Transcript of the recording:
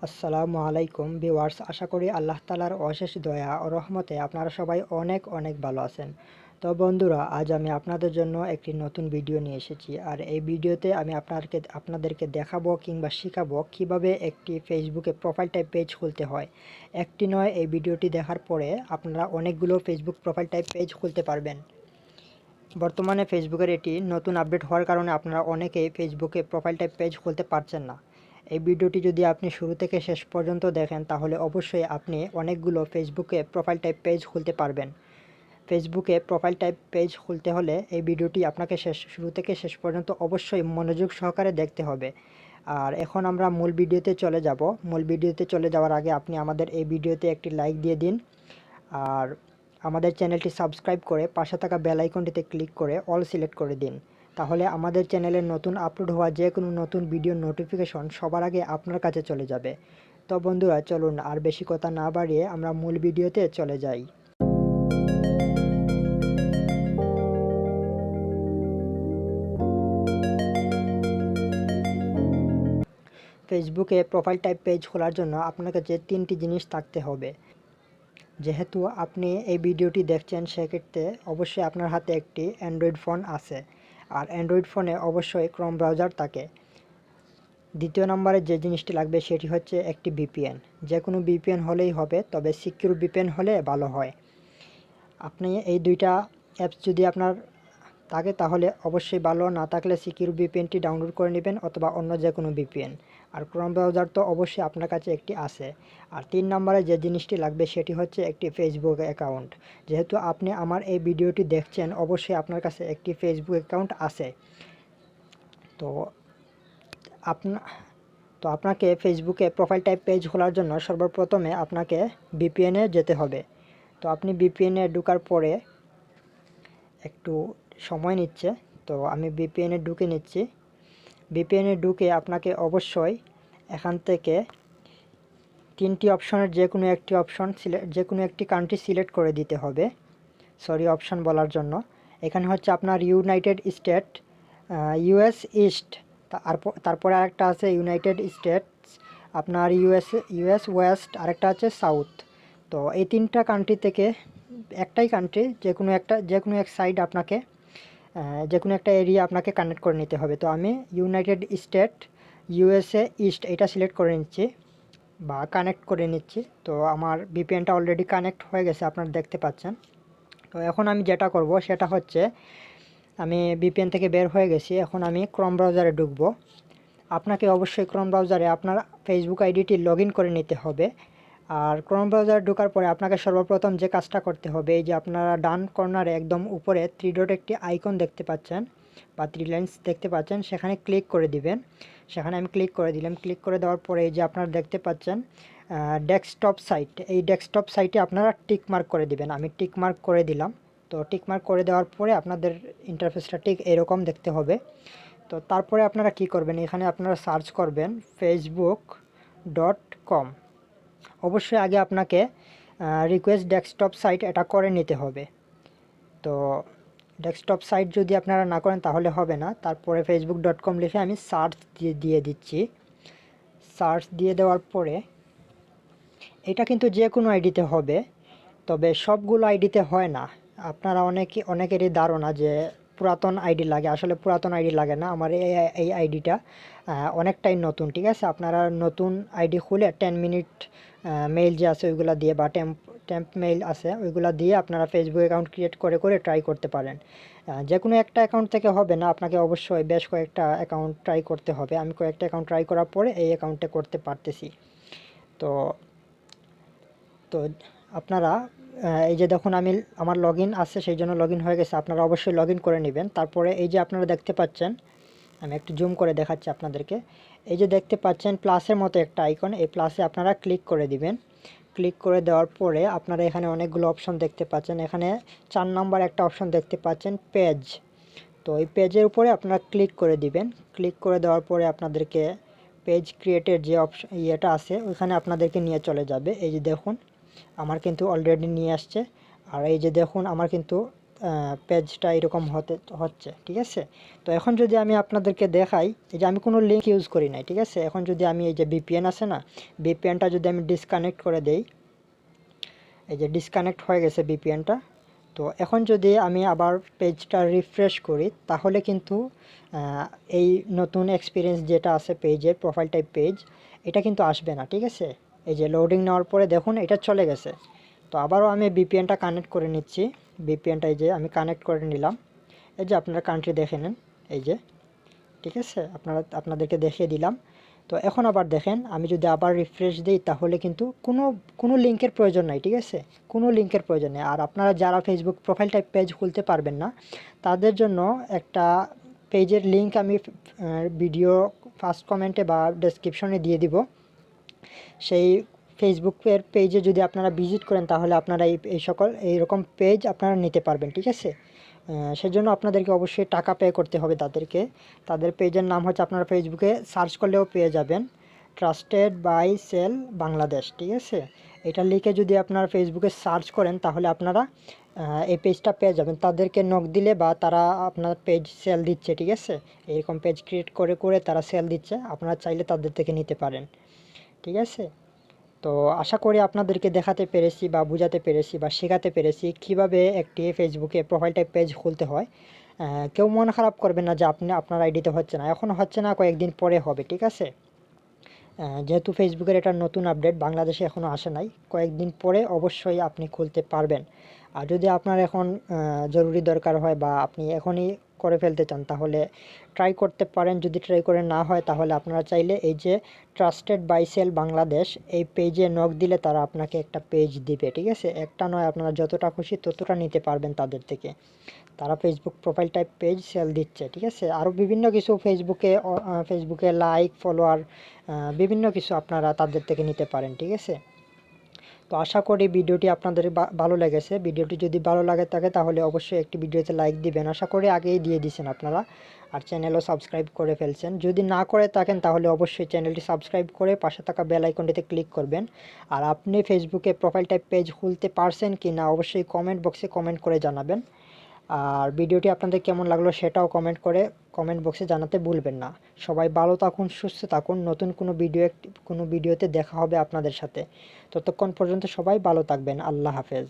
আসসালামু আলাইকুম ভিউয়ার্স, আশা করি আল্লাহ তাআলার অশেষ দয়া ও রহমতে আপনারা সবাই অনেক অনেক ভালো আছেন। তো বন্ধুরা, আজ আমি আপনাদের জন্য একটি নতুন ভিডিও নিয়ে এসেছি। আর এই ভিডিওতে আমি আপনাদেরকে দেখাবো কিংবা শেখাবো কিভাবে একটি ফেসবুকে প্রোফাইল টাইপ পেজ খুলতে হয়। একটি নয়, এই ভিডিওটি দেখার পরে আপনারা অনেকগুলো ফেসবুক প্রোফাইল টাইপ পেজ খুলতে পারবেন। বর্তমানে ফেসবুকের এটি নতুন আপডেট হওয়ার কারণে আপনারা অনেকেই ফেসবুকে প্রোফাইল টাইপ পেজ খুলতে পারছেন না। এই ভিডিওটি যদি আপনি শুরু থেকে শেষ পর্যন্ত দেখেন তাহলে অবশ্যই আপনি অনেকগুলো ফেসবুকে প্রোফাইল টাইপ পেজ খুলতে পারবেন। ফেসবুকে প্রোফাইল টাইপ পেজ খুলতে হলে এই ভিডিওটি আপনাকে শুরু থেকে শেষ পর্যন্ত অবশ্যই মনোযোগ সহকারে দেখতে হবে। আর এখন আমরা মূল ভিডিওতে চলে যাব। মূল ভিডিওতে চলে যাওয়ার আগে আপনি আমাদের এই ভিডিওতে একটি লাইক দিয়ে দিন। আর আমাদের চ্যানেলটি সাবস্ক্রাইব করে পাশে থাকা বেল আইকনটিতে ক্লিক করে অল সিলেক্ট করে দিন। তাহলে আমাদের চ্যানেলের নতুন আপলোড হওয়া যে কোনো নতুন ভিডিওর নোটিফিকেশন সবার আগে আপনার কাছে চলে যাবে। তো বন্ধুরা, চলুন আর বেশি কথা না বাড়িয়ে আমরা মূল ভিডিওতে চলে যাই। ফেসবুকে প্রোফাইল টাইপ পেজ খোলার জন্য আপনার কাছে তিনটি জিনিস থাকতে হবে। যেহেতু আপনি এই ভিডিওটি দেখছেন, সেক্ষেত্রে অবশ্যই আপনার হাতে একটি অ্যান্ড্রয়েড ফোন আছে। আর অ্যান্ড্রয়েড ফোনে অবশ্যই ক্রোম ব্রাউজার থাকে। দ্বিতীয় নম্বরে যে জিনিসটি লাগবে সেটি হচ্ছে একটি ভিপিএন। যে কোনো ভিপিএন হলেই হবে, তবে সিকিউর ভিপিএন হলে ভালো হয়। আপনি এই দুইটা অ্যাপস যদি আপনার থাকে তাহলে অবশ্যই ভালো, না থাকলে সিকিউর ভিপিএনটি ডাউনলোড করে নেবেন অথবা অন্য যে কোনো ভিপিএন। আর ক্রোম ব্রাউজার তো অবশ্যই আপনার কাছে একটি আছে। আর 3 নম্বরে যে জিনিসটি লাগবে সেটি হচ্ছে একটি ফেসবুক অ্যাকাউন্ট। যেহেতু আপনি আমার এই ভিডিওটি দেখছেন, অবশ্যই আপনার কাছে একটি ফেসবুক অ্যাকাউন্ট আছে। তো আপনাকে ফেসবুকে প্রোফাইল টাইপ পেজ খোলার জন্য সর্বপ্রথমে আপনাকে ভিপিএনে যেতে হবে। তো আপনি ভিপিএনে ঢোকার পরে একটু সময় নিচ্ছে, তো আমি ভিপিএনে ঢুকে নিচ্ছি। ভিপিএনে ঢুকে আপনাকে অবশ্যই এখান থেকে তিনটি অপশনের যে কোনো একটি কান্ট্রি সিলেক্ট করে দিতে হবে। সরি অপশন বলার জন্য। এখানে হচ্ছে আপনার ইউনাইটেড স্টেট, ইউএস ইস্ট, তারপরে আরেকটা আছে ইউনাইটেড স্টেটস, আপনার ইউএস ওয়েস্ট, আরেকটা আছে সাউথ। তো এই তিনটা কান্ট্রি থেকে একটাই কান্ট্রি, যে কোনো এক সাইড আপনাকে যে কোনো একটা এরিয়া আপনাকে কানেক্ট করে নিতে হবে। তো আমি ইউনাইটেড স্টেট ইউএসএ ইস্ট এটা সিলেক্ট করে নিচ্ছি বা কানেক্ট করে নিচ্ছি। তো আমার ভিপিএনটা অলরেডি কানেক্ট হয়ে গেছে, আপনারা দেখতে পাচ্ছেন। তো এখন আমি যেটা করব সেটা হচ্ছে, আমি ভিপিএন থেকে বের হয়ে গেছি, এখন আমি ক্রোম ব্রাউজারে ঢুকবো। আপনাকে অবশ্যই ক্রোম ব্রাউজারে আপনার ফেসবুক আইডিটি লগ ইন করে নিতে হবে। আর ক্রোম ব্রাউজারে ঢোকার পরে আপনাকে সর্বপ্রথম যে কাজটা করতে হবে, এই যে আপনারা ডান কর্নারে একদম উপরে 3 ডট একটি আইকন দেখতে পাচ্ছেন বা 3 লাইন্স দেখতে পাচ্ছেন, সেখানে ক্লিক করে দিবেন। সেখানে আমি ক্লিক করে দিলাম। ক্লিক করে দেওয়ার পরে এই যে আপনারা দেখতে পাচ্ছেন ডেস্কটপ সাইট, এই ডেস্কটপ সাইটে আপনারা টিক মার্ক করে দিবেন। আমি টিক মার্ক করে দিলাম। তো টিক মার্ক করে দেওয়ার পরে আপনাদের ইন্টারফেসটা ঠিক এরকম দেখতে হবে। তো তারপরে আপনারা কি করবেন, এখানে আপনারা সার্চ করবেন facebook.com। অবশ্যই আগে আপনাকে রিকোয়েস্ট ডেস্কটপ সাইট এটা করে নিতে হবে। তো ডেস্কটপ সাইট যদি আপনারা না করেন তাহলে হবে না। তারপরে facebook.com লিখে আমি সার্চ দিয়ে দিচ্ছি। সার্চ দিয়ে দেওয়ার পরে এটা কিন্তু যে কোনো আইডিতে হবে, তবে সবগুলো আইডিতে হয় না। আপনারা অনেকেরই ধারণা যে পুরাতন আইডি লাগে, আসলে পুরাতন আইডি লাগে না। আমার এই আইডিটা অনেকটাই নতুন, ঠিক আছে। আপনারা নতুন আইডি খুলে 10 মিনিট মেইল যে আছে ওইগুলো দিয়ে বা টেম্প মেইল আছে ওইগুলো দিয়ে আপনারা ফেসবুক অ্যাকাউন্ট ক্রিয়েট করে ট্রাই করতে পারেন। যে কোনো একটা অ্যাকাউন্ট থেকে হবে না, আপনাকে অবশ্যই বেশ কয়েকটা অ্যাকাউন্ট ট্রাই করতে হবে। আমি কয়েকটা অ্যাকাউন্ট ট্রাই করার পরে এই অ্যাকাউন্টে করতে পারতেছি। তো তো আপনারা এই যে দেখুন, আমার লগ ইন আছে, সেই জন্য লগ ইন হয়ে গেছে। আপনারা অবশ্যই লগ ইন করে নেবেন। তারপরে এই যে আপনারা দেখতে পাচ্ছেন, আমি একটু জুম করে দেখাচ্ছি আপনাদেরকে। এই যে দেখতে পাচ্ছেন প্লাসের মতো একটা আইকন, এই প্লাসে আপনারা ক্লিক করে দিবেন। ক্লিক করে দেওয়ার পরে আপনারা এখানে অনেকগুলো অপশন দেখতে পাচ্ছেন। এখানে 4 নাম্বার একটা অপশন দেখতে পাচ্ছেন পেজ। তো এই পেজের উপরে আপনারা ক্লিক করে দিবেন। ক্লিক করে দেওয়ার পরে আপনাদেরকে পেজ ক্রিয়েটের যে অপশন ইয়েটা আছে ওইখানে আপনাদেরকে নিয়ে চলে যাবে। এই যে দেখুন, আমার কিন্তু অলরেডি নিয়ে আসছে। আর এই যে দেখুন, আমার কিন্তু পেজটা এরকম হচ্ছে, ঠিক আছে। তো এখন যদি আমি আপনাদেরকে দেখাই, এই যে আমি কোনো লিঙ্ক ইউজ করি নাই, ঠিক আছে। এখন যদি আমি এই যে ভিপিএন আছে না, ভিপিএনটা যদি আমি ডিসকানেক্ট করে দেই, এই যে ডিসকানেক্ট হয়ে গেছে ভিপিএনটা। তো এখন যদি আমি আবার পেজটা রিফ্রেশ করি, তাহলে কিন্তু এই নতুন এক্সপিরিয়েন্স যেটা আছে পেজের, প্রোফাইল টাইপ পেজ, এটা কিন্তু আসবে না, ঠিক আছে। এই যে লোডিং নেওয়ার পরে দেখুন এটা চলে গেছে। তো আবারও আমি ভিপিএনটা কানেক্ট করে নিচ্ছি। ভিপিএনটা এই যে আমি কানেক্ট করে নিলাম। এই যে আপনারা কান্ট্রি দেখে নেন, এই যে, ঠিক আছে, আপনাদেরকে দেখিয়ে দিলাম। তো এখন আবার দেখেন, আমি যদি আবার রিফ্রেশ দিই, তাহলে কিন্তু কোনো লিঙ্কের প্রয়োজন নাই, ঠিক আছে। কোনো লিঙ্কের প্রয়োজন নেই। আর আপনারা যারা ফেসবুক প্রোফাইল টাইপ পেজ খুলতে পারবেন না, তাদের জন্য একটা পেজের লিঙ্ক আমি ভিডিও ফার্স্ট কমেন্টে বা ডেসক্রিপশনে দিয়ে দিব। সেই ফেসবুকের পেজে যদি আপনারা ভিজিট করেন, তাহলে আপনারা এইরকম পেজ আপনারা নিতে পারবেন, ঠিক আছে। সেজন্য আপনাদেরকে অবশ্যই টাকা পে করতে হবে তাদেরকে। তাদের পেজের নাম হচ্ছে, আপনারা ফেসবুকে সার্চ করলেও পেয়ে যাবেন, ট্রাস্টেড বাই সেল বাংলাদেশ, ঠিক আছে। এটা লিখে যদি আপনারা ফেসবুকে সার্চ করেন, তাহলে আপনারা এই পেজটা পেয়ে যাবেন। তাদেরকে নক দিলে, বা তারা আপনার পেজ সেল দিচ্ছে, ঠিক আছে। এরকম পেজ ক্রিয়েট করে করে তারা সেল দিচ্ছে, আপনারা চাইলে তাদের থেকে নিতে পারেন, ঠিক আছে। তো আশা করি আপনাদেরকে দেখাতে পেরেছি, বা বোঝাতে পেরেছি, বা শেখাতে পেরেছি কিভাবে একটি ফেসবুকে প্রোফাইল টাইপ পেজ খুলতে হয়। কেউ মন খারাপ করবেন না যে আপনার আইডিতে হচ্ছে না, এখন হচ্ছে না, কয়েকদিন পরে হবে, ঠিক আছে। যেহেতু ফেসবুকের এটা নতুন আপডেট, বাংলাদেশে এখনও আসে নাই, কয়েকদিন পরে অবশ্যই আপনি খুলতে পারবেন। আর যদি আপনার এখন জরুরি দরকার হয়, বা আপনি এখনই করে ফেলতে চান, তাহলে ট্রাই করতে পারেন। যদি ট্রাই করে না হয়, তাহলে আপনারা চাইলে এই যে ট্রাস্টেড বাই সেল বাংলাদেশ, এই পেজে নক দিলে তারা আপনাকে একটা পেজ দিবে, ঠিক আছে। একটা নয়, আপনারা যতটা খুশি ততটা নিতে পারবেন তাদের থেকে। তারা Facebook profile type page sell দিচ্ছে, ঠিক আছে। আরও বিভিন্ন কিছু ফেসবুকে লাইক, ফলোয়ার, বিভিন্ন কিছু আপনারা তাদের থেকে নিতে পারেন, ঠিক আছে। তো আশা করি ভিডিওটি আপনাদের ভালো লেগেছে। ভিডিওটি যদি ভালো লাগে থাকে, তাহলে অবশ্যই একটি ভিডিওতে লাইক দিবেন। আশা করি আগেই দিয়ে দিয়েছেন আপনারা, আর চ্যানেলও সাবস্ক্রাইব করে ফেলছেন। যদি না করে থাকেন, তাহলে অবশ্যই চ্যানেলটি সাবস্ক্রাইব করে পাশে থাকা বেল আইকনটিতে ক্লিক করবেন। আর আপনি ফেসবুকে প্রোফাইল টাইপ পেজ খুলতে পারছেন কি না, অবশ্যই কমেন্ট বক্সে কমেন্ট করে জানাবেন। আর ভিডিওটি আপনাদের কেমন লাগলো সেটাও কমেন্ট বক্সে জানাতে ভুলবেন না। সবাই ভালো থাকুন, সুস্থ থাকুন। নতুন কোনো ভিডিওতে দেখা হবে আপনাদের সাথে। ততক্ষণ পর্যন্ত সবাই ভালো থাকবেন। আল্লাহ হাফেজ।